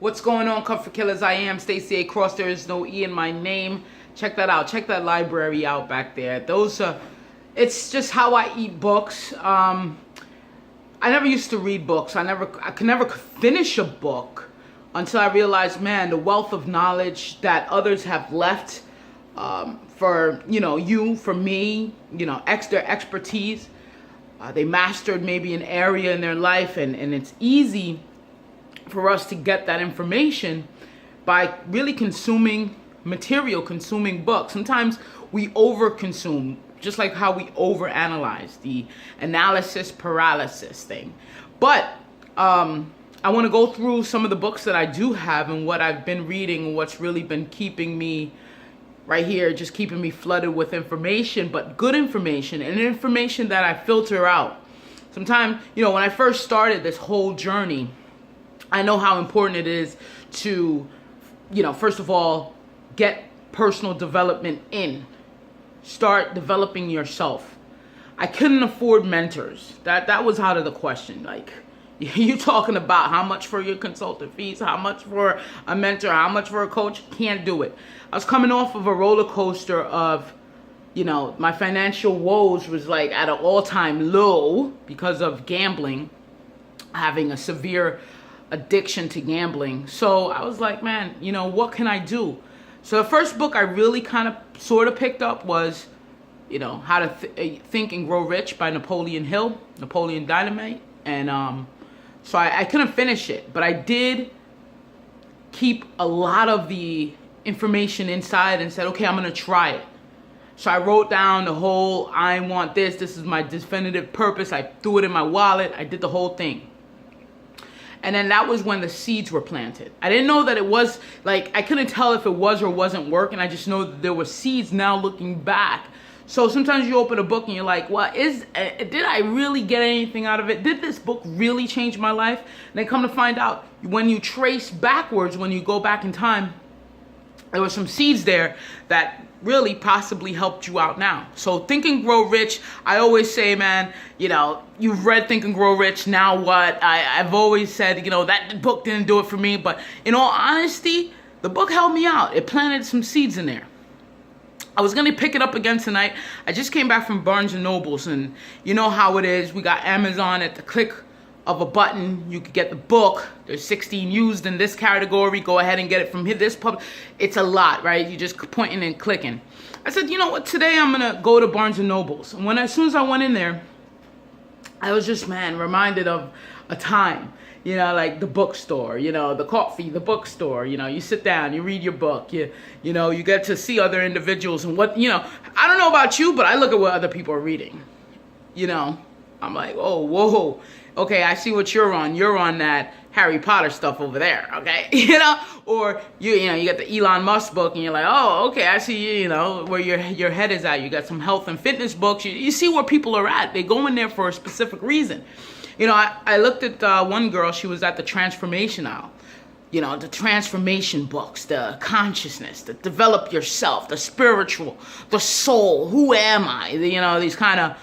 What's going on, Comfort Killers? I am Stacy A. Cross. There is no E in my name. Check that out. Check that library out back there. It's just how I eat books. I never used to read books. I could never finish a book until I realized, man, the wealth of knowledge that others have left for for me, their expertise. They mastered maybe an area in their life, and it's easy for us to get that information by really consuming books. Sometimes we overconsume, just like how we overanalyze, the analysis paralysis thing. But I want to go through some of the books that I do have and what I've been reading, what's really been keeping me right here, just keeping me flooded with information, but good information and information that I filter out. Sometimes, when I first started this whole journey, I know how important it is to, first of all, get personal development in. Start developing yourself. I couldn't afford mentors. That was out of the question. Like, you talking about how much for your consultant fees, how much for a mentor, how much for a coach? Can't do it. I was coming off of a roller coaster of, my financial woes was like at an all-time low because of gambling, having a severe addiction to gambling. So I was like, man, what can I do? So the first book I really kind of sort of picked up was, How to Think and Grow Rich by Napoleon Dynamite. And so I couldn't finish it, but I did keep a lot of the information inside and said, okay, I'm going to try it. So I wrote down the whole, I want this is my definitive purpose. I threw it in my wallet. I did the whole thing. And then that was when the seeds were planted. I didn't know that it was, I couldn't tell if it was or wasn't working. I just know that there were seeds now looking back. So sometimes you open a book and you're like, well, did I really get anything out of it? Did this book really change my life? And then come to find out, when you trace backwards, when you go back in time, there were some seeds there that really possibly helped you out now. So Think and Grow Rich, I always say, man, you've read Think and Grow Rich, now what? I've always said, that book didn't do it for me. But in all honesty, the book helped me out. It planted some seeds in there. I was going to pick it up again tonight. I just came back from Barnes & Nobles, and you know how it is. We got Amazon at the click of a button. You could get the book. There's 16 used in this category. Go ahead and get it from this pub. It's a lot, right? You just pointing and clicking. I said, you know what? Today I'm going to go to Barnes & Nobles. And as soon as I went in there, I was just, reminded of a time. Like the bookstore, the coffee, the bookstore, you sit down, you read your book, you get to see other individuals and what, I don't know about you, but I look at what other people are reading, I'm like, oh, whoa, okay, I see what you're on. You're on that Harry Potter stuff over there, okay, or you get the Elon Musk book and you're like, oh, okay, I see, where your head is at. You got some health and fitness books. You see where people are at. They go in there for a specific reason. I looked at one girl. She was at the transformation aisle. The transformation books, the consciousness, the develop yourself, the spiritual, the soul. Who am I? These kind of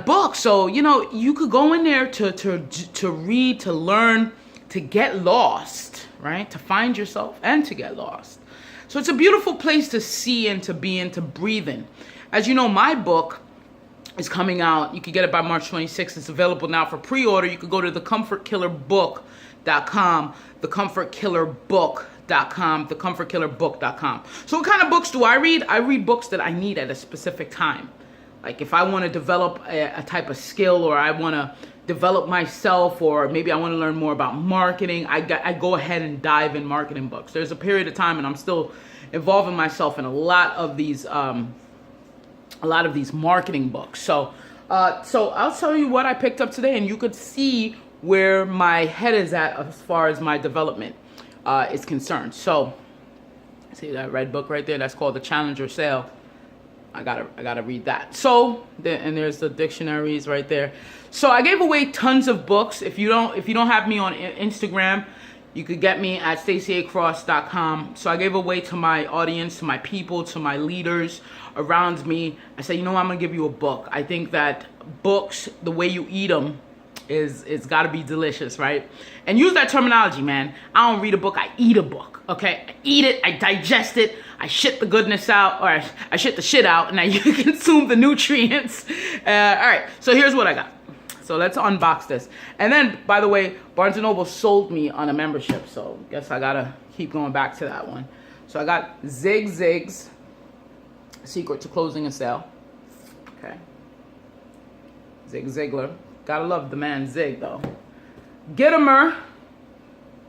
books. So you could go in there to read, to learn, to get lost, right? To find yourself and to get lost. So it's a beautiful place to see and to be and to breathe in. As you know, my book is coming out. You can get it by March 26th. It's available now for pre-order. You could go to thecomfortkillerbook.com, thecomfortkillerbook.com, thecomfortkillerbook.com. So what kind of books do I read? I read books that I need at a specific time. Like if I want to develop a type of skill, or I want to develop myself, or maybe I want to learn more about marketing, I go ahead and dive in marketing books. There's a period of time, and I'm still involving myself in a lot of these marketing books. So I'll tell you what I picked up today, and you could see where my head is at as far as my development is concerned. So see that red book right there? That's called The Challenger Sale. I gotta read that. So and there's the dictionaries right there. So I gave away tons of books. If you don't have me on Instagram, you could get me at stacyacross.com. So I gave away to my audience, to my people, to my leaders around me. I said, I'm going to give you a book. I think that books, the way you eat them, it's got to be delicious, right? And use that terminology, man. I don't read a book, I eat a book, okay? I eat it, I digest it, I shit the goodness out, or I shit the shit out, and I consume the nutrients. All right, so here's what I got. So let's unbox this. And then, by the way, Barnes & Noble sold me on a membership, so guess I gotta keep going back to that one. So I got Zig Zig's Secret to Closing a Sale. Okay. Zig Ziglar. Gotta love the man Zig, though. Gittimer,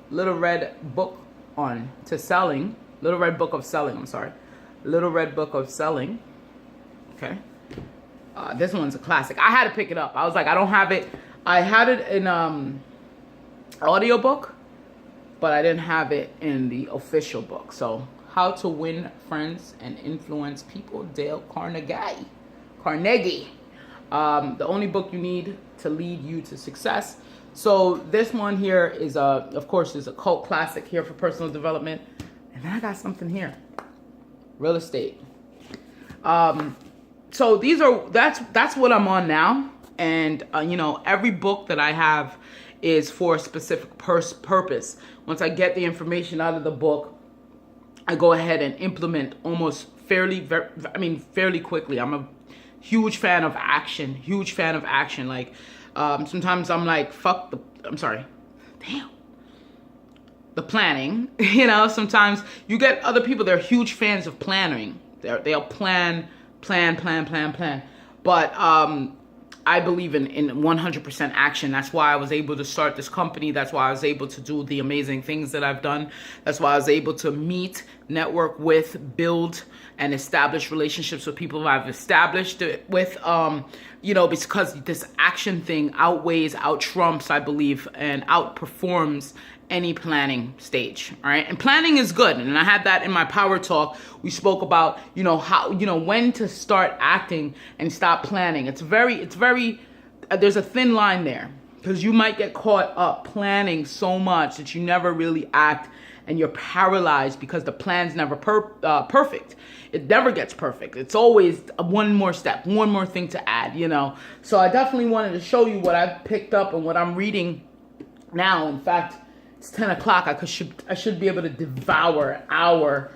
Little Red Book on to Selling. Little Red Book of Selling, I'm sorry. Little Red Book of Selling. Okay. This one's a classic. I had to pick it up. I was like, I don't have it. I had it in audiobook, but I didn't have it in the official book. So, How to Win Friends and Influence People, Dale Carnegie. The only book you need to lead you to success. So this one here is of course, is a cult classic here for personal development. And then I got something here, real estate. So that's what I'm on now. And you know, every book that I have is for a specific purpose. Once I get the information out of the book, I go ahead and implement almost fairly quickly. I'm a huge fan of action. Like, sometimes I'm like, the planning. You know, sometimes you get other people, they're huge fans of planning. They'll plan. But I believe in 100% action. That's why I was able to start this company. That's why I was able to do the amazing things that I've done. That's why I was able to meet, network with, build, and establish relationships with people I've established it with, you know, because this action thing out-trumps, I believe, and outperforms any planning stage. All right. And planning is good. And I had that in my power talk. We spoke about, you know, how, you know, when to start acting and stop planning. It's very, there's a thin line there, because you might get caught up planning so much that you never really act, and you're paralyzed because the plan's never perfect. It never gets perfect. It's always one more step, one more thing to add, you know. So I definitely wanted to show you what I've picked up and what I'm reading now. In fact, it's 10 o'clock. I should be able to devour an hour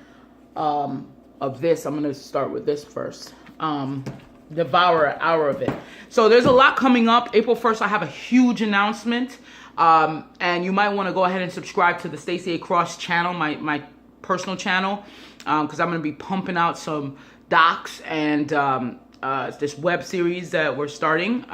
of this. I'm going to start with this first. Devour an hour of it. So there's a lot coming up. April 1st, I have a huge announcement. And you might want to go ahead and subscribe to the Stacy A Cross channel, my personal channel, because I'm going to be pumping out some docs and this web series that we're starting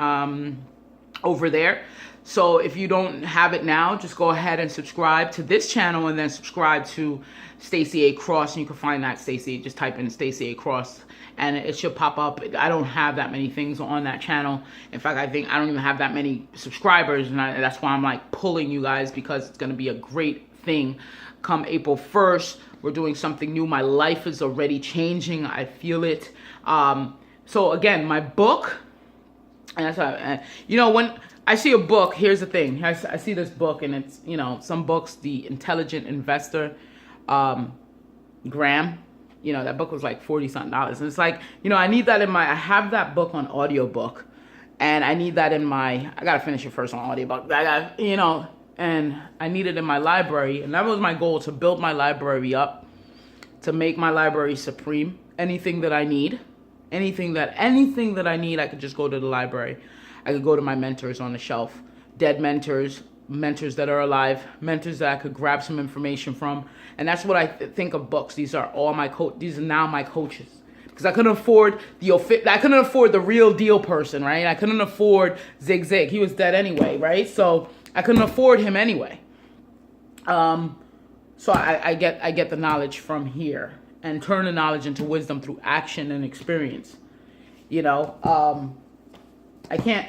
over there. So if you don't have it now, just go ahead and subscribe to this channel and then subscribe to Stacy A Cross. And you can find that Stacy, just type in Stacy A Cross and it should pop up. I don't have that many things on that channel. In fact, I think I don't even have that many subscribers. And that's why I'm like pulling you guys, because it's going to be a great thing. Come April 1st, we're doing something new. My life is already changing. I feel it. So again, my book, and that's how, you know, when I see a book, here's the thing. I see this book, and it's, you know, some books, The Intelligent Investor, Graham, you know, that book was like $40-something. And it's like, you know, I need that I have that book on audiobook, and I need that I got to finish it first on audiobook. You know, and I need it in my library. And that was my goal, to build my library up, to make my library supreme. Anything that I need, anything that I need, I could just go to the library. I could go to my mentors on the shelf, dead mentors, mentors that are alive, mentors that I could grab some information from. And that's what I think of books. These are all these are now my coaches. Because I couldn't afford the real deal person, right? I couldn't afford Zig Zig. He was dead anyway, right? So I couldn't afford him anyway. So I get the knowledge from here and turn the knowledge into wisdom through action and experience. You know, I can't,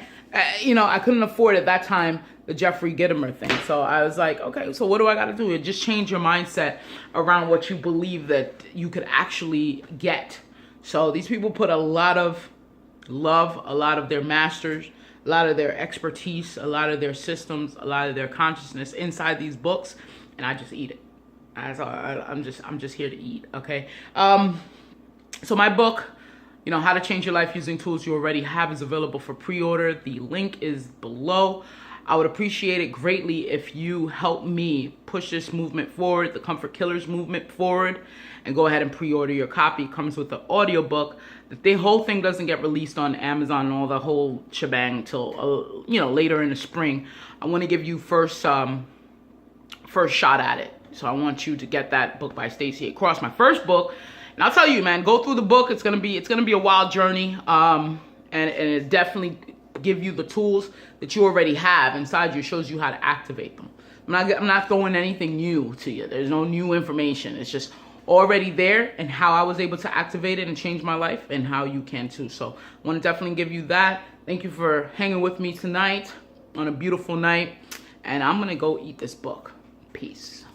you know, I couldn't afford at that time the Jeffrey Gittimer thing. So I was like, okay, so what do I got to do? It just change your mindset around what you believe that you could actually get. So these people put a lot of love, a lot of their masters, a lot of their expertise, a lot of their systems, a lot of their consciousness inside these books, and I just eat it. I'm just here to eat, okay? So my book, you know, How to Change Your Life Using Tools You Already Have, is available for pre-order. The link is below. I would appreciate it greatly if you help me push this movement forward, the Comfort Killers movement forward, and go ahead and pre-order your copy. It comes with the audiobook. The whole thing doesn't get released on Amazon and all the whole shebang till later in the spring. I want to give you first shot at it. So I want you to get that book by Stacy A, my first book. And I'll tell you, man, go through the book. It's gonna be a wild journey. And it definitely give you the tools that you already have inside you. It shows you how to activate them. I'm not throwing anything new to you. There's no new information. It's just already there, and how I was able to activate it and change my life, and how you can too. So I want to definitely give you that. Thank you for hanging with me tonight on a beautiful night. And I'm gonna go eat this book. Peace.